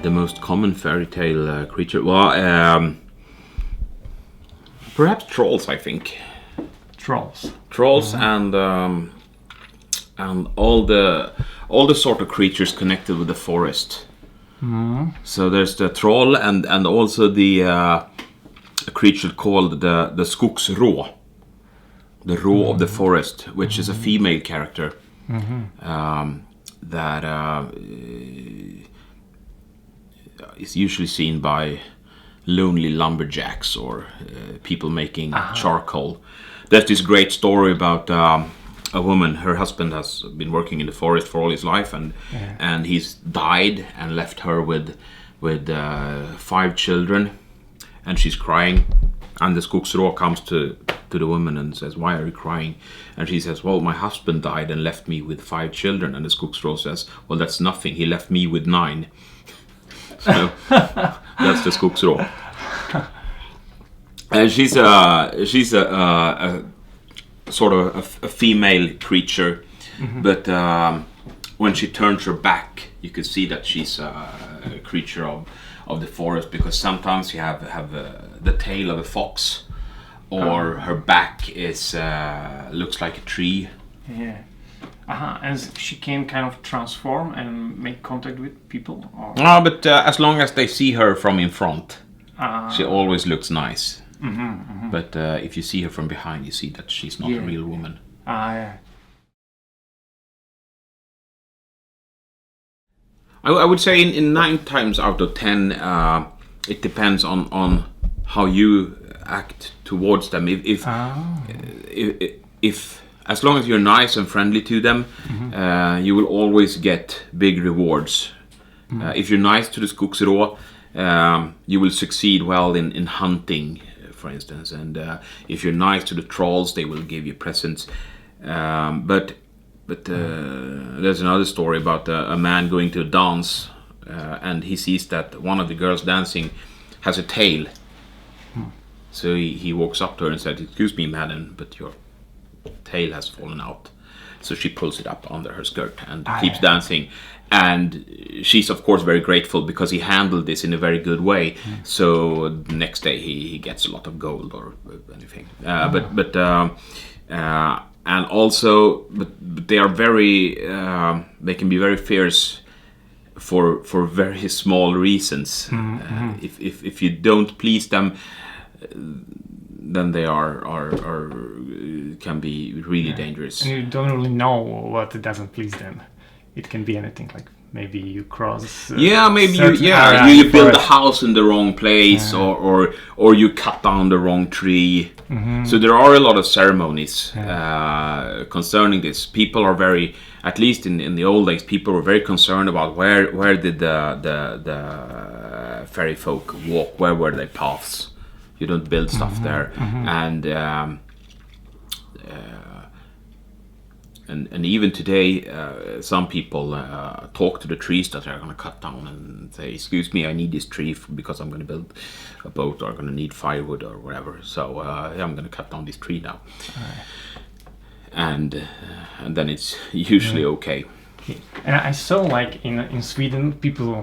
The most common fairy tale creature, well, perhaps trolls. I think trolls and all the sort of creatures connected with the forest. So there's the troll and also the a creature called the skogsrå, the rå of the forest, which is a female character that is usually seen by lonely lumberjacks or people making charcoal. There's this great story about a woman. Her husband has been working in the forest for all his life, and he's died and left her with 5 children, and she's crying. And the skogsrå comes to the woman and says, "Why are you crying?" And she says, "Well, my husband died and left me with 5 children." And the skogsrå says, "Well, that's nothing. He left me with 9." So that's the skogsrå. And she's a sort of a female creature, but when she turns her back, you can see that she's a creature of the forest, because sometimes you have the tail of a fox, or her back is looks like a tree. Yeah. And she can kind of transform and make contact with people? Or? No, but as long as they see her from in front, she always looks nice. But if you see her from behind, you see that she's not a real woman. Yeah. I would say in 9 times out of 10, it depends on how you act towards them. If as long as you're nice and friendly to them, you will always get big rewards. If you're nice to the skogsrå, you will succeed well in hunting, for instance. And if you're nice to the trolls, they will give you presents. But there's another story about a man going to a dance, and he sees that one of the girls dancing has a tail. So he walks up to her and said, "Excuse me, madam, but your tail has fallen out." So she pulls it up under her skirt and keeps dancing. And she's of course very grateful, because he handled this in a very good way. So the next day he gets a lot of gold or anything. And also, but they are very. They can be very fierce for very small reasons. If you don't please them, then they can be really dangerous. And you don't really know what doesn't please them. It can be anything, like maybe you cross. Maybe you build a house in the wrong place, or you cut down the wrong tree. So there are a lot of ceremonies concerning this. People are very, at least in the old days, people were very concerned about where did the fairy folk walk, where were their paths. You don't build stuff there, and even today, some people talk to the trees that they're going to cut down and say, "Excuse me, I need this tree because I'm going to build a boat, or I'm going to need firewood or whatever. So I'm going to cut down this tree now." And then it's usually okay. And I saw, like in Sweden, people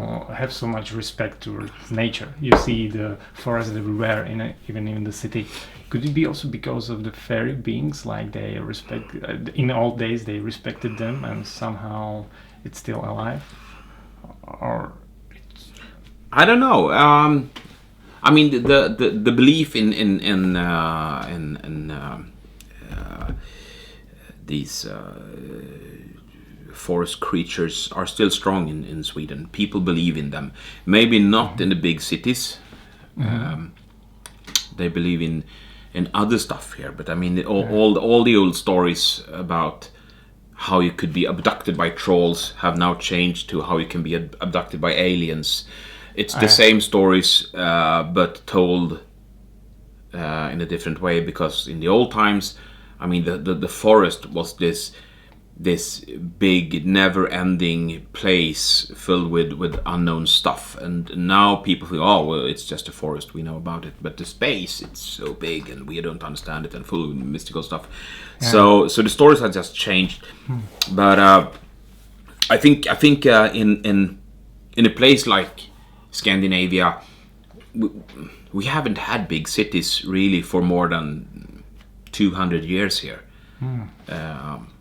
have so much respect towards nature. You see the forest everywhere, even in the city. Could it be also because of the fairy beings? Like they respect, in old days they respected them, and somehow it's still alive? Or I don't know. I mean, the belief in these forest creatures are still strong in Sweden. People believe in them. Maybe not in the big cities. They believe in other stuff here, but I mean all the old stories about how you could be abducted by trolls have now changed to how you can be abducted by aliens. It's the same stories, but told in a different way, because in the old times, I mean the forest was this big never-ending place filled with unknown stuff, and now people think, oh well, it's just a forest, we know about it, but the space, it's so big and we don't understand it and full of mystical stuff. So the stories have just changed. But I think in a place like Scandinavia, we haven't had big cities really for more than 200 years here.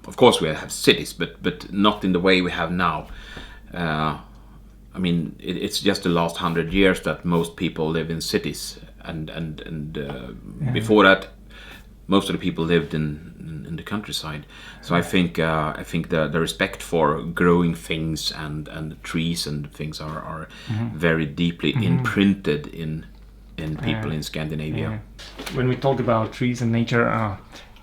Of course we have cities, but not in the way we have now. I mean, it's just the last 100 years that most people live in cities, and before that, most of the people lived in the countryside. So I think the respect for growing things and trees and things are very deeply imprinted in people in Scandinavia. When we talk about trees and nature,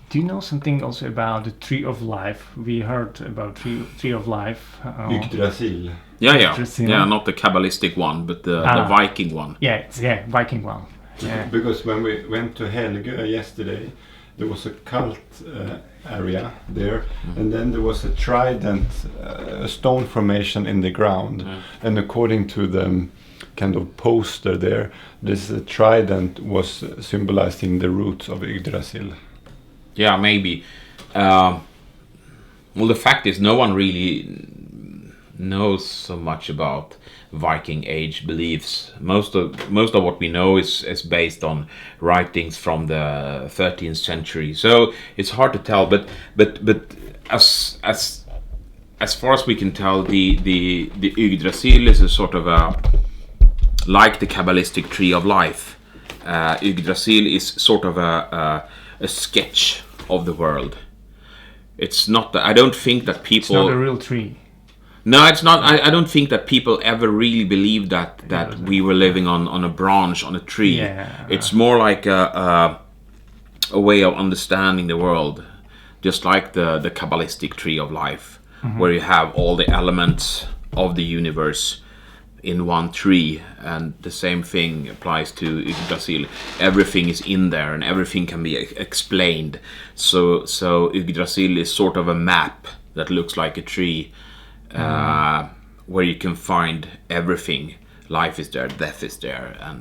do you know something also about the tree of life? We heard about tree of life. Yggdrasil. Yeah, not the Kabbalistic one, but the Viking one. Yeah, Viking one. Yeah. Because when we went to Helge yesterday, there was a cult area there, and then there was a trident, a stone formation in the ground, and according to the kind of poster there, this trident was symbolizing the roots of Yggdrasil. Yeah, maybe. Well, the fact is, no one really knows so much about Viking Age beliefs. Most of what we know is based on writings from the 13th century. So it's hard to tell. But as far as we can tell, the Yggdrasil is a sort of like the Kabbalistic tree of life. Yggdrasil is sort of a sketch of the world. It's not. I don't think that people. It's not a real tree. No, it's not. I don't think that people ever really believed that we were living on a branch, on a tree. Yeah. It's more like a way of understanding the world, just like the Kabbalistic tree of life, where you have all the elements of the universe in one tree, and the same thing applies to Yggdrasil. Everything is in there, and everything can be explained. So Yggdrasil is sort of a map that looks like a tree, where you can find everything. Life is there, death is there, and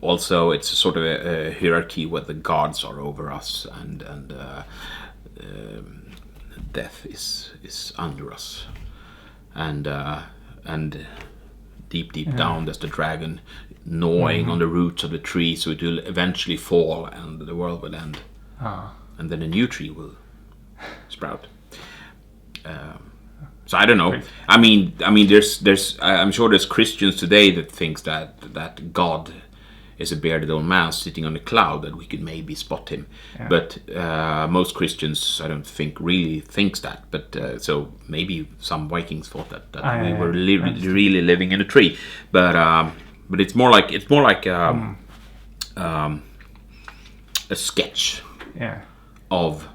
also it's a sort of a hierarchy where the gods are over us, and death is under us. And deep down there's the dragon gnawing on the roots of the tree, so it will eventually fall and the world will end. And then a new tree will sprout. So I don't know. I mean, there's I'm sure there's Christians today that thinks that God is a bearded old man sitting on a cloud, that we could maybe spot him. Yeah. But most Christians, I don't think, really thinks that. But so maybe some Vikings thought that we were really living in a tree. But it's more like a sketch of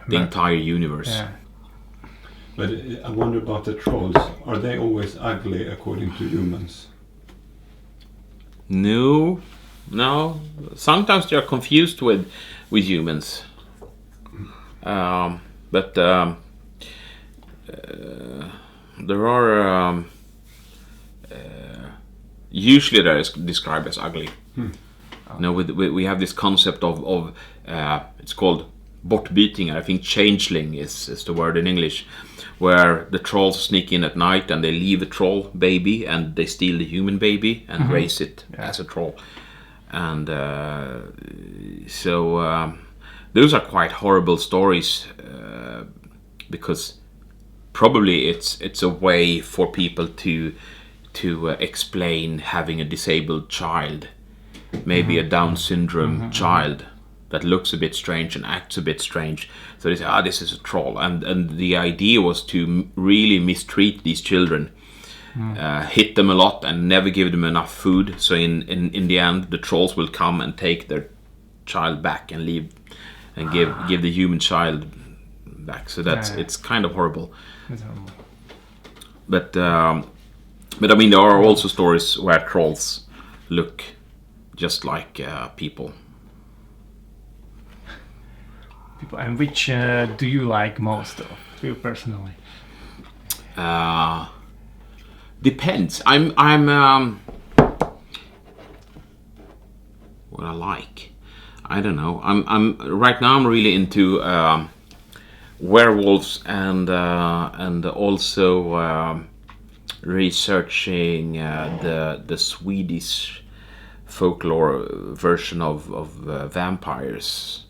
the entire universe. Yeah. But I wonder about the trolls. Are they always ugly according to humans? No. Sometimes they are confused with humans. But there are usually they are described as ugly. You know, we have this concept of it's called bortbyting. I think changeling is the word in English, where the trolls sneak in at night and they leave the troll baby and they steal the human baby and raise it as a troll. And so those are quite horrible stories, because probably it's a way for people to explain having a disabled child, maybe a Down syndrome child that looks a bit strange and acts a bit strange. So they say, this is a troll. And the idea was to really mistreat these children, hit them a lot and never give them enough food. So in the end, the trolls will come and take their child back and leave and give the human child back. So it's kind of horrible. It's horrible. But I mean, there are also stories where trolls look just like people. And which do you like most, of you personally? Depends. I'm what I like. I don't know. I'm right now. I'm really into werewolves and also researching the Swedish folklore version of vampires,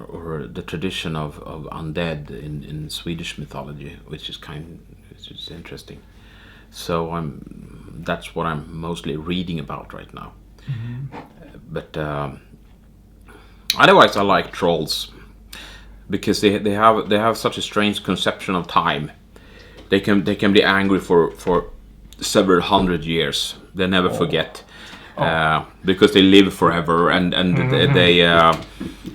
or the tradition of undead in Swedish mythology, which is interesting. So that's what I'm mostly reading about right now. But otherwise, I like trolls because they have such a strange conception of time. They can be angry for several hundred years. They never forget. Because they live forever, and they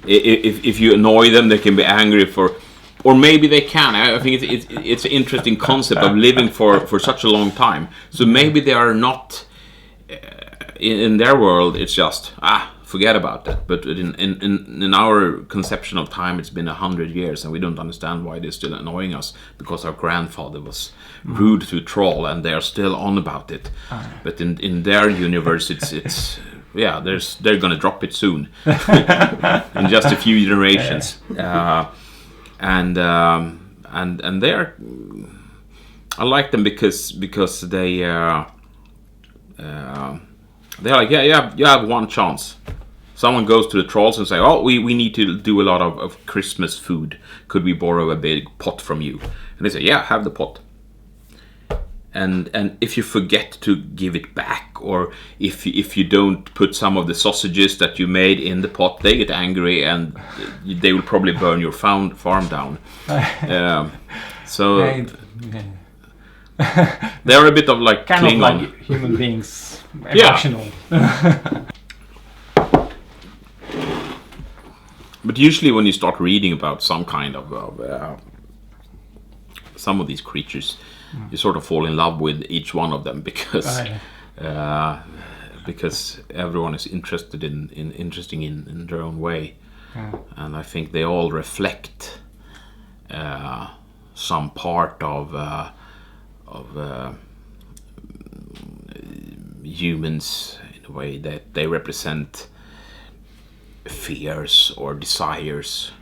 if you annoy them, they can be angry for, or maybe they can. I think it's an interesting concept of living for such a long time. So maybe they are not in their world. It's just forget about that. But in our conception of time, it's been 100 years, and we don't understand why they're still annoying us, because our grandfather was rude to a troll, and they are still on about it. But in their universe, it's they're gonna drop it soon, in just a few generations, and they're, I like them because they're like, you have one chance. Someone goes to the trolls and say, we need to do a lot of Christmas food. Could we borrow a big pot from you? And they say, have the pot. And if you forget to give it back, or if you don't put some of the sausages that you made in the pot, they get angry, and they will probably burn your farm down. So they're a bit of like kind Klingon. of like human beings, emotional. But usually when you start reading about some kind of some of these creatures, you sort of fall in love with each one of them, because everyone is interested interesting in their own way, and I think they all reflect some part of humans, in a way that they represent fears or desires.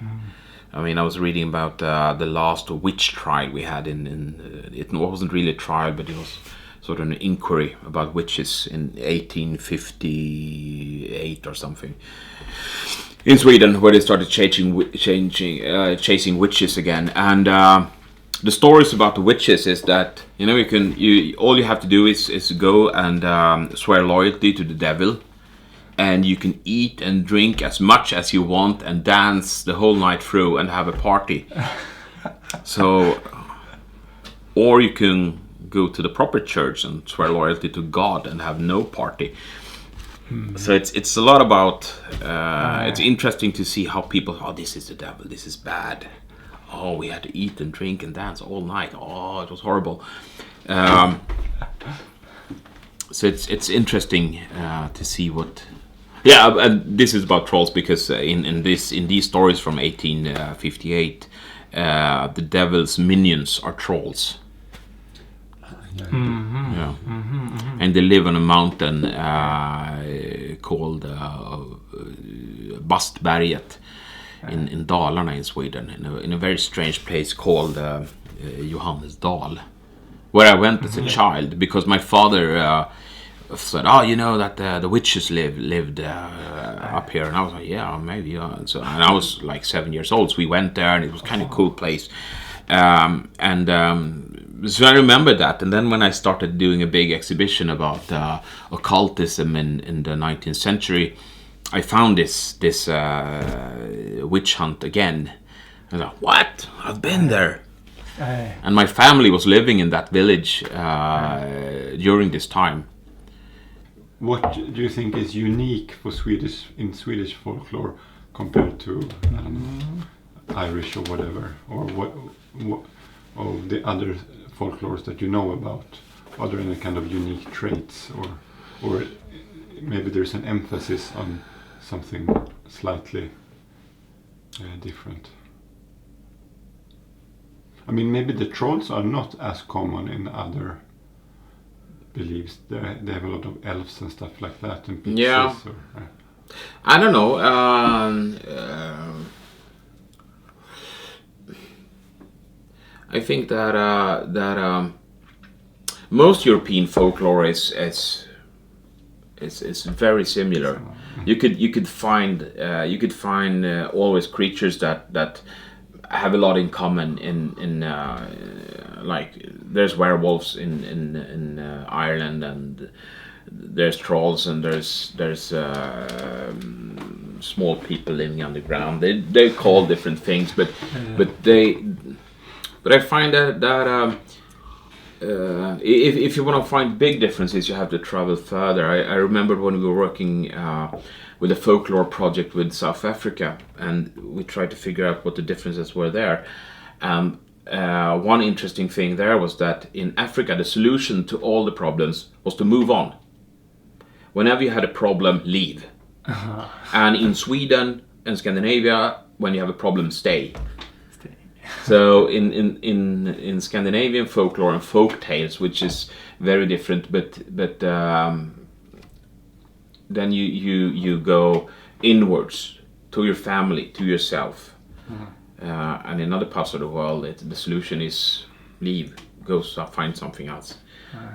I mean, I was reading about the last witch trial we had it wasn't really a trial, but it was sort of an inquiry about witches in 1858 or something in Sweden, where they started chasing witches again. And the stories about the witches is that all you have to do is go and swear loyalty to the devil, and you can eat and drink as much as you want and dance the whole night through and have a party. So, or you can go to the proper church and swear loyalty to God and have no party. So it's a lot about. It's interesting to see how people. This is the devil. This is bad. We had to eat and drink and dance all night. It was horrible. So it's interesting to see what. Yeah, and this is about trolls because in these stories from 1858, the devil's minions are trolls. And they live on a mountain called Bastberget in Dalarna in Sweden, in a very strange place called Johannesdal, where I went as a child because my father said, that the witches lived up here, and I was like, yeah, maybe. So, and I was like 7 years old, so we went there, and it was kind of cool place. So I remember that, and then when I started doing a big exhibition about occultism in the 19th century, I found this witch hunt again. I was like, what? I've been there. And my family was living in that village during this time. What do you think is unique for Swedish folklore compared to Irish or whatever, or what of the other folklores that you know about? Are there any kind of unique traits, or maybe there's an emphasis on something slightly different? I mean, maybe the trolls are not as common in other beliefs. They have a lot of elves and stuff like that, and pixies. Yeah. I don't know. I think that most European folklore is very similar. You could find always creatures that have a lot in common. In like there's werewolves in Ireland, and there's trolls, and there's small people living underground. They call different things, but I find that if you want to find big differences, you have to travel further. I remember when we were working with a folklore project with South Africa, and we tried to figure out what the differences were there. One interesting thing there was that in Africa, the solution to all the problems was to move on. Whenever you had a problem, leave. And in Sweden and Scandinavia, when you have a problem, stay. So in Scandinavian folklore and folk tales, which is very different, but then you go inwards to your family, to yourself. And in other parts of the world, the solution is leave, go find something else.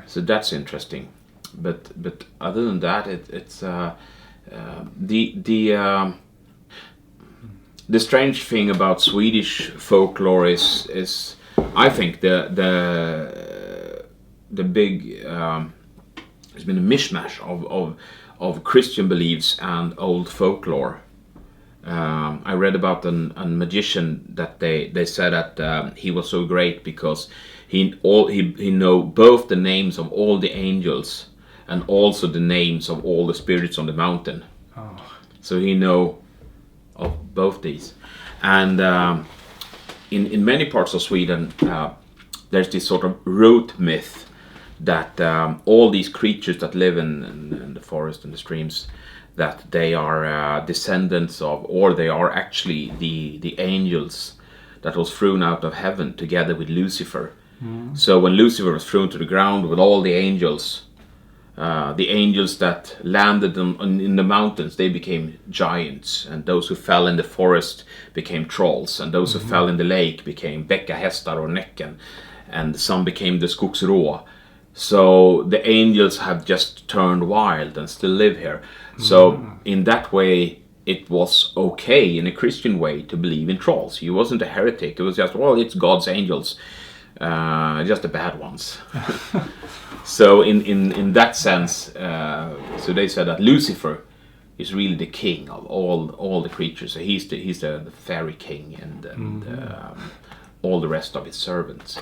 So that's interesting. But other than that, it's the strange thing about Swedish folklore is I think the big there's been a mishmash of Christian beliefs and old folklore. I read about a magician that they said that he was so great because he know both the names of all the angels and also the names of all the spirits on the mountain. So he know of both these. And in many parts of Sweden, there's this sort of root myth that all these creatures that live in the forest and the streams, that they are descendants of, or they are actually the angels that was thrown out of heaven together with Lucifer. So when Lucifer was thrown to the ground with all the angels that landed in the mountains, they became giants, and those who fell in the forest became trolls, and those who fell in the lake became bäckahästar or näcken, and some became the skogsrå. So the angels have just turned wild and still live here. So in that way, it was okay in a Christian way to believe in trolls. He wasn't a heretic. It was just, well, it's God's angels, just the bad ones. So in that sense, so they said that Lucifer is really the king of all the creatures. So he's the fairy king, and all the rest of his servants.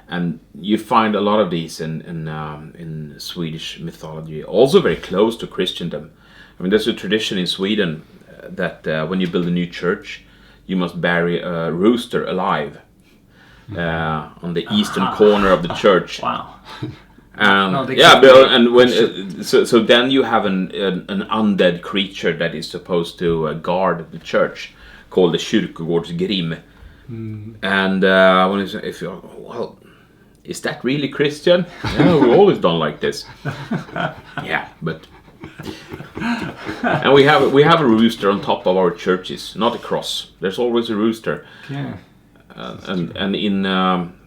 And you find a lot of these in Swedish mythology, also very close to Christendom. I mean, there's a tradition in Sweden that when you build a new church, you must bury a rooster alive on the eastern corner of the church. Wow. And when so then you have an undead creature that is supposed to guard the church, called the kyrkogårdsgrim. And when if you well, is that really Christian? Yeah, we've always done like this. Yeah, but and we have a rooster on top of our churches, not a cross. There's always a rooster. Yeah. And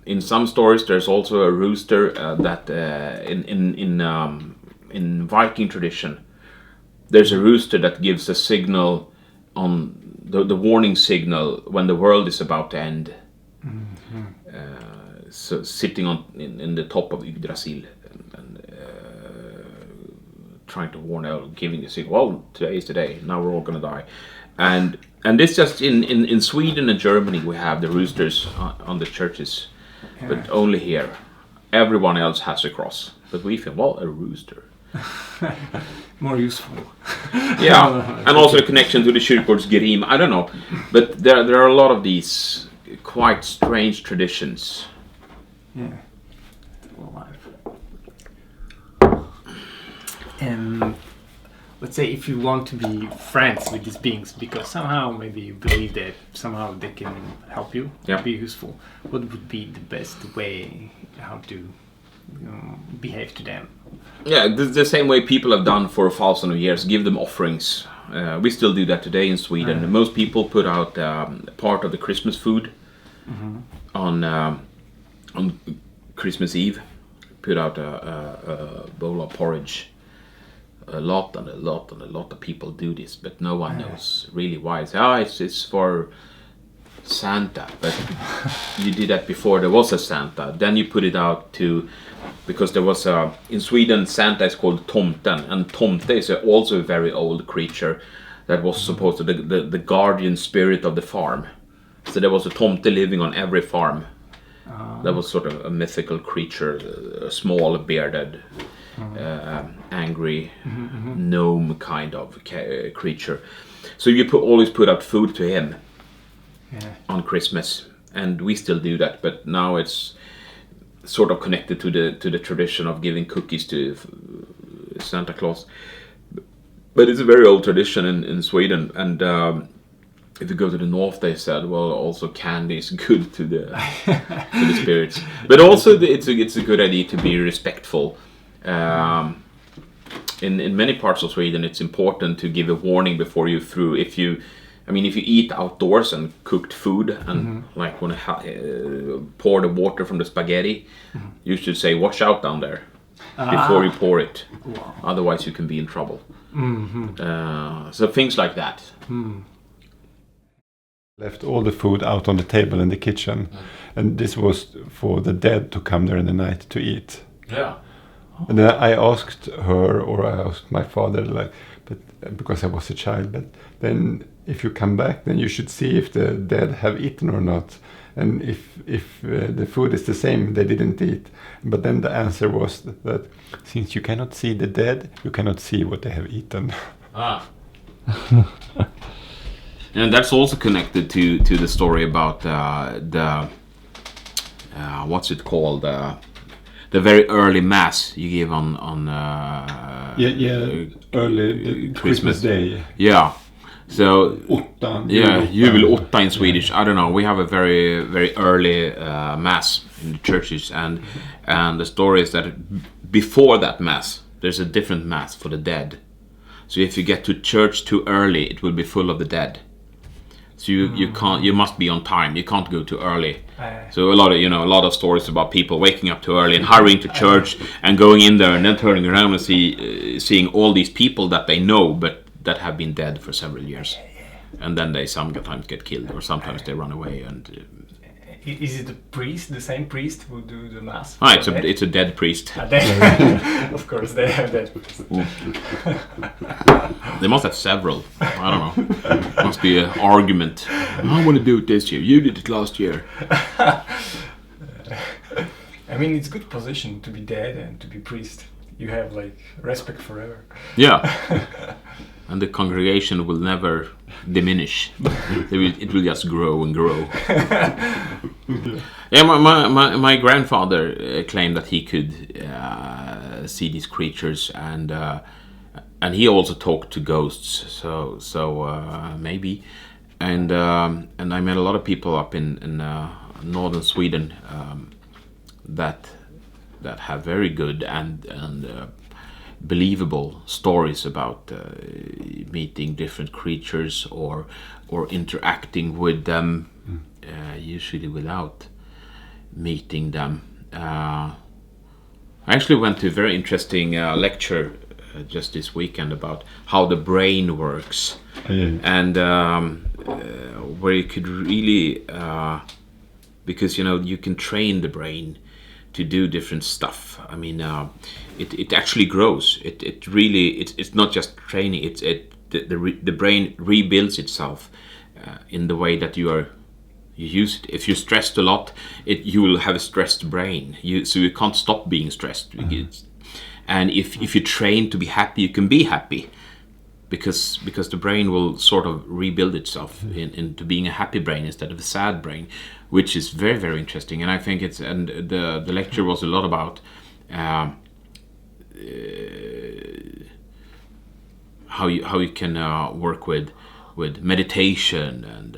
in some stories, there's also a rooster that in Viking tradition, there's a rooster that gives a signal on the warning signal when the world is about to end. So sitting in the top of Yggdrasil and trying to warn out, giving the signal. Well, today is the day. Now we're all gonna die. And this just in Sweden and Germany we have the roosters on the churches. But only here. Everyone else has a cross. But we think, well, a rooster. More useful. Yeah, and also the connection to the kyrkogårdsgrim. I don't know. But there are a lot of these quite strange traditions. Yeah. Still alive. Let's say if you want to be friends with these beings, because somehow maybe you believe that somehow they can help you, be useful, what would be the best way how to behave to them? Yeah, the same way people have done for 1,000 years, give them offerings. We still do that today in Sweden. Most people put out part of the Christmas food on Christmas Eve. put out a bowl of porridge. A lot of people do this, but no one knows really why. It's for Santa, but you did that before there was a Santa. Then you put it out because there was in Sweden Santa is called Tomten, and Tomte is also a very old creature that was supposed to the guardian spirit of the farm. So there was a Tomte living on every farm. That was sort of a mythical creature, a small bearded, angry gnome kind of creature. So you always put out food to him. Yeah. On Christmas, and we still do that, but now it's sort of connected to the tradition of giving cookies to Santa Claus. But it's a very old tradition in Sweden, and if you go to the north, they said, well, also candy is good to the spirits, but also it's a good idea to be respectful. In many parts of Sweden, it's important to give a warning before you through. If you eat outdoors and cooked food and like want to pour the water from the spaghetti, you should say, watch out down there before you pour it. Wow. Otherwise you can be in trouble. So things like that. Left all the food out on the table in the kitchen. And this was for the dead to come there in the night to eat. Yeah. And then I asked her, or I asked my father, but because I was a child, but then if you come back, then you should see if the dead have eaten or not. And if the food is the same, they didn't eat. But then the answer was that since you cannot see the dead, you cannot see what they have eaten. And that's also connected to the story about the what's it called? The very early mass you give on early Christmas Day. Yeah. So jul 8 in Swedish. Yeah. I don't know. We have a very very early mass in the churches, and the story is that before that mass, there's a different mass for the dead. So if you get to church too early, it will be full of the dead. So you must be on time. You can't go too early. So a lot of stories about people waking up too early and hurrying to church and going in there and then turning around and seeing all these people that they know but that have been dead for several years, and then they sometimes get killed or sometimes they run away. And is it the same priest who do the mass? It's a dead priest. Of course, they have dead priests. They must have several. I don't know. Must be an argument. I want to do it this year. You did it last year. I mean, it's good position to be dead and to be priest. You have respect forever. Yeah. And the congregation will never diminish. It will just grow and grow. Yeah, my grandfather claimed that he could see these creatures, and he also talked to ghosts. So maybe, and I met a lot of people up in northern Sweden that have very good and believable stories about meeting different creatures or interacting with them, usually without meeting them. I actually went to a very interesting lecture just this weekend about how the brain works, and where you could really, because you can train the brain to do different stuff. I mean, it actually grows. It's not just training. The brain rebuilds itself in the way that you use it. If you're stressed a lot, you will have a stressed brain. So you can't stop being stressed. And if you train to be happy, you can be happy, because the brain will sort of rebuild itself into being a happy brain instead of a sad brain, which is very, very interesting. And I think the lecture was a lot about how you can work with meditation and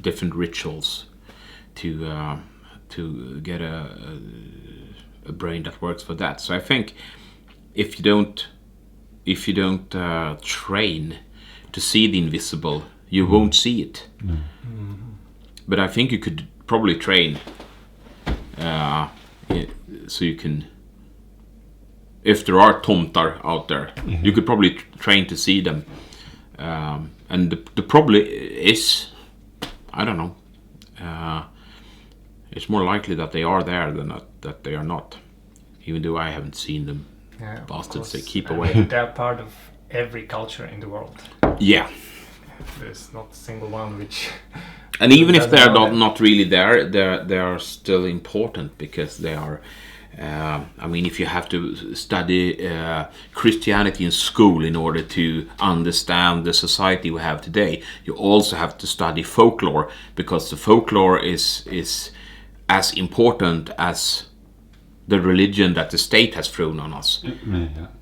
different rituals to get a brain that works for that. So I think if you don't train to see the invisible, you won't see it. But I think you could probably train so you can. If there are tomtar out there, you could probably train to see them. And the problem is, I don't know. It's more likely that they are there than that they are not. Even though I haven't seen them. Yeah, Bastards, they keep away. They're part of every culture in the world. Yeah. There's not a single one which... And even if they're not really there, they are still important because they are... I mean, if you have to study Christianity in school in order to understand the society we have today, you also have to study folklore, because the folklore is as important as the religion that the state has thrown on us.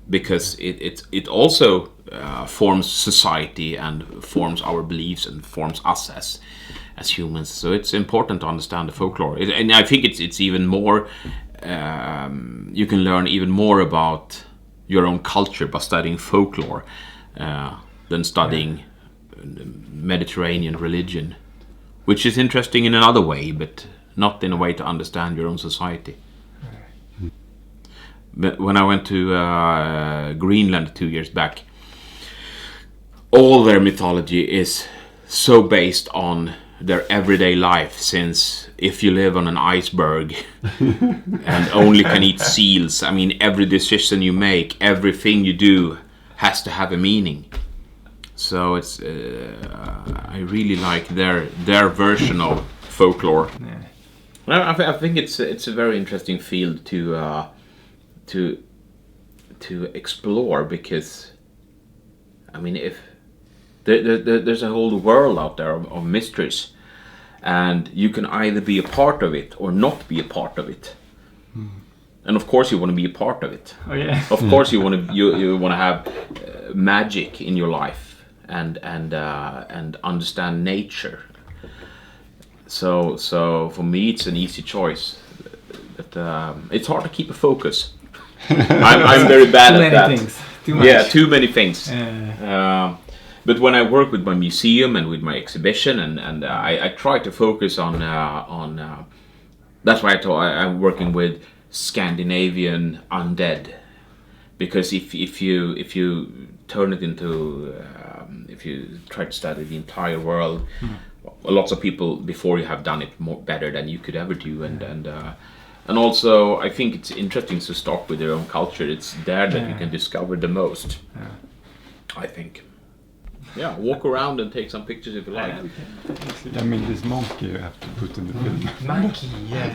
Because it also forms society and forms our beliefs and forms us as humans. So it's important to understand the folklore. And I think it's even more... you can learn even more about your own culture by studying folklore than studying Mediterranean religion, which is interesting in another way, but not in a way to understand your own society. But when I went to Greenland 2 years back, all their mythology is so based on their everyday life, since if you live on an iceberg and only can eat seals, I mean, every decision you make, everything you do has to have a meaning. So it's I really like their version of folklore. I think it's a very interesting field to explore, because I mean, if there's a whole world out there of mysteries, and you can either be a part of it or not be a part of it. And of course you want to be a part of it. Oh yeah. Of course you want to have magic in your life and understand nature. So for me it's an easy choice. But it's hard to keep a focus. I'm very bad at that. Too many things. Too much. Yeah, too many things. But when I work with my museum and with my exhibition, and I try to focus on that's why I'm working with Scandinavian undead, because if you turn it into if you try to study the entire world, lots of people before you have done it more better than you could ever do, and also I think it's interesting to start with your own culture. It's there that you can discover the most. I think. Yeah, walk around and take some pictures if you like. I mean, this monkey you have to put in the film. Monkey, yeah.